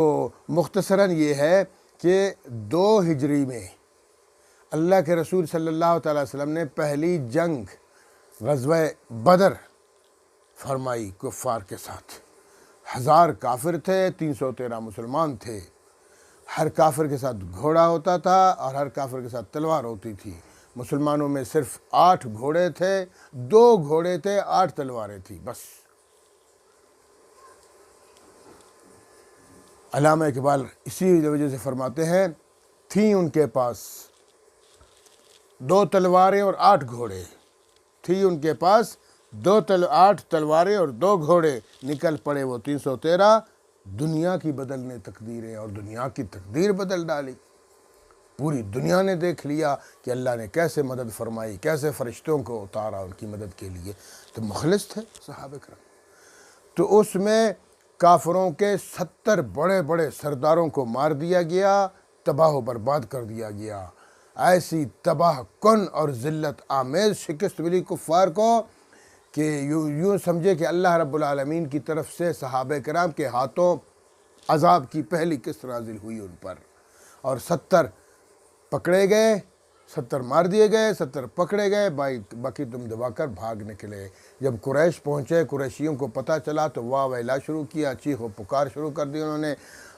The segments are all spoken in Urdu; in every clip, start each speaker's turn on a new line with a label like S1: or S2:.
S1: تو مختصراً یہ ہے کہ 2 ہجری میں اللہ کے رسول صلی اللہ تعالیٰ وسلم نے پہلی جنگ غزوہ بدر فرمائی کفار کے ساتھ۔ 1000 کافر تھے، 313 مسلمان تھے۔ ہر کافر کے ساتھ گھوڑا ہوتا تھا اور ہر کافر کے ساتھ تلوار ہوتی تھی۔ مسلمانوں میں صرف 8 گھوڑے تھے، 2 گھوڑے تھے، 8 تلواریں تھیں بس۔ علامہ اقبال اسی وجہ سے فرماتے ہیں تھیں ان کے پاس 2 تلواریں اور 8 گھوڑے، تھی ان کے پاس 8 تلواریں اور 2 گھوڑے، نکل پڑے وہ 313، دنیا کی بدلنے تقدیریں اور دنیا کی تقدیر بدل ڈالی۔ پوری دنیا نے دیکھ لیا کہ اللہ نے کیسے مدد فرمائی، کیسے فرشتوں کو اتارا ان کی مدد کے لیے۔ تو مخلص تھے صحابہ کرام۔ تو اس میں کافروں کے 70 بڑے بڑے سرداروں کو مار دیا گیا، تباہ و برباد کر دیا گیا۔ ایسی تباہ کن اور ذلت آمیز شکست ملی کفار کو کہ یوں سمجھے کہ اللہ رب العالمین کی طرف سے صحابہ کرام کے ہاتھوں عذاب کی پہلی قسط نازل ہوئی ان پر، اور 70 پکڑے گئے، 70 مار دیے گئے، 70 پکڑے گئے، باقی تم دبا کر بھاگ نکلے۔ جب قریش پہنچے، قریشیوں کو پتہ چلا تو واہ ویلا شروع کیا، چیخ و پکار شروع کر دی انہوں نے،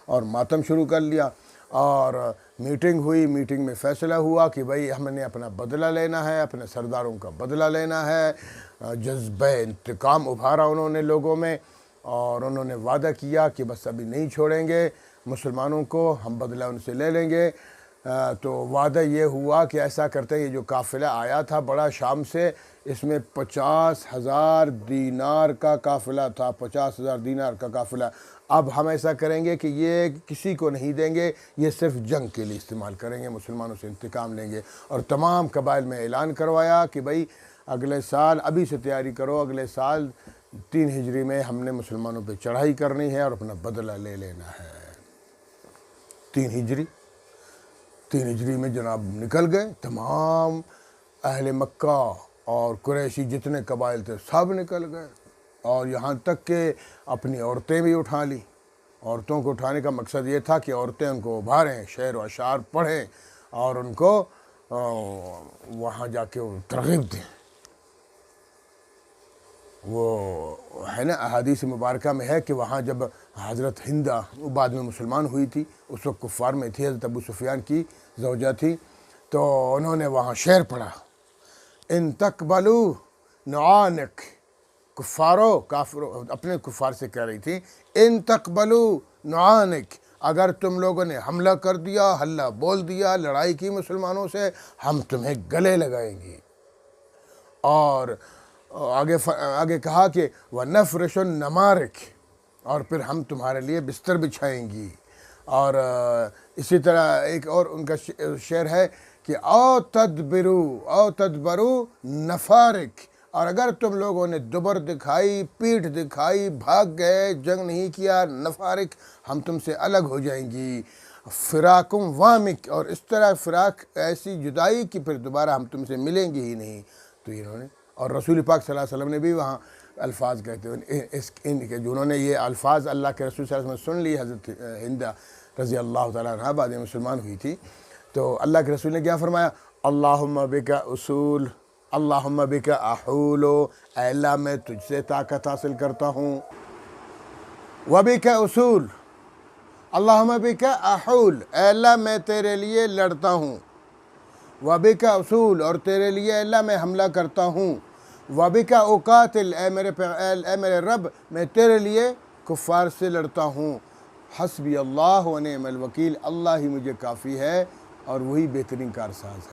S1: اور ماتم شروع کر لیا۔ اور میٹنگ ہوئی، میٹنگ میں فیصلہ ہوا کہ بھئی ہم نے اپنا بدلہ لینا ہے، اپنے سرداروں کا بدلہ لینا ہے۔ جذبہ انتقام ابھارا انہوں نے لوگوں میں، اور انہوں نے وعدہ کیا کہ بس ابھی نہیں چھوڑیں گے مسلمانوں کو، ہم بدلہ ان سے لے لیں گے۔ تو وعدہ یہ ہوا کہ ایسا کرتے ہیں، یہ جو قافلہ آیا تھا بڑا شام سے، اس میں 50,000 دینار کا قافلہ تھا، 50,000 دینار کا قافلہ۔ اب ہم ایسا کریں گے کہ یہ کسی کو نہیں دیں گے، یہ صرف جنگ کے لیے استعمال کریں گے، مسلمانوں سے انتقام لیں گے۔ اور تمام قبائل میں اعلان کروایا کہ بھئی اگلے سال ابھی سے تیاری کرو، اگلے سال 3 ہجری میں ہم نے مسلمانوں پہ چڑھائی کرنی ہے اور اپنا بدلہ لے لینا ہے۔ 3 ہجری میں جناب نکل گئے، تمام اہل مکہ اور قریشی جتنے قبائل تھے سب نکل گئے، اور یہاں تک کہ اپنی عورتیں بھی اٹھا لی۔ عورتوں کو اٹھانے کا مقصد یہ تھا کہ عورتیں ان کو ابھاریں، شعر و اشعار پڑھیں اور ان کو وہاں جا کے ترغیب دیں۔ وہ ہے نا احادیث مبارکہ میں ہے کہ وہاں جب حضرت ہندہ، وہ بعد میں مسلمان ہوئی تھی، اس وقت کفار میں تھی، حضرت ابو سفیان کی زوجہ تھی، تو انہوں نے وہاں شعر پڑھا، ان تقبلوا نعانک، کافروں اپنے کفار سے کہہ رہی تھی، ان تقبلوا نعانک، اگر تم لوگوں نے حملہ کر دیا، ہلہ بول دیا، لڑائی کی مسلمانوں سے، ہم تمہیں گلے لگائیں گے۔ اور آگے کہا کہ وَنَفْرِشُ النَّمَارِكِ، اور پھر ہم تمہارے لیے بستر بچھائیں گی۔ اور اسی طرح ایک اور ان کا شعر ہے کہ او تدبروا نفارک، اور اگر تم لوگوں نے دبر دکھائی، پیٹھ دکھائی، بھاگ گئے، جنگ نہیں کیا، نفارک، ہم تم سے الگ ہو جائیں گی۔ فراقم وامک، اور اس طرح فراق، ایسی جدائی کہ پھر دوبارہ ہم تم سے ملیں گے ہی نہیں۔ تو انہوں نے، اور رسول پاک صلی اللہ علیہ وسلم نے بھی وہاں الفاظ کہتے ہیں جو انہوں نے یہ الفاظ اللہ کے رسول صلی اللہ علیہ وسلم سن لی، حضرت ہندہ رضی اللہ تعالیٰ عنہ بعد میں مسلمان ہوئی تھی، تو اللہ کے رسول نے کیا فرمایا، اللہم بکا اصول، اللہم بکا احولو، اے اللہ میں تجھ سے طاقت حاصل کرتا ہوں، وبکا اصول، اللہم بکا احول، اے اللہ میں تیرے لیے لڑتا ہوں، وبکا اصول، اور تیرے لیے اللہ میں حملہ کرتا ہوں، وبکا اقاتل، اے میرے رب میں تیرے لیے کفار سے لڑتا ہوں، حسبی اللہ و نعم الوکیل، اللہ ہی مجھے کافی ہے اور وہی بہترین کارساز ہے۔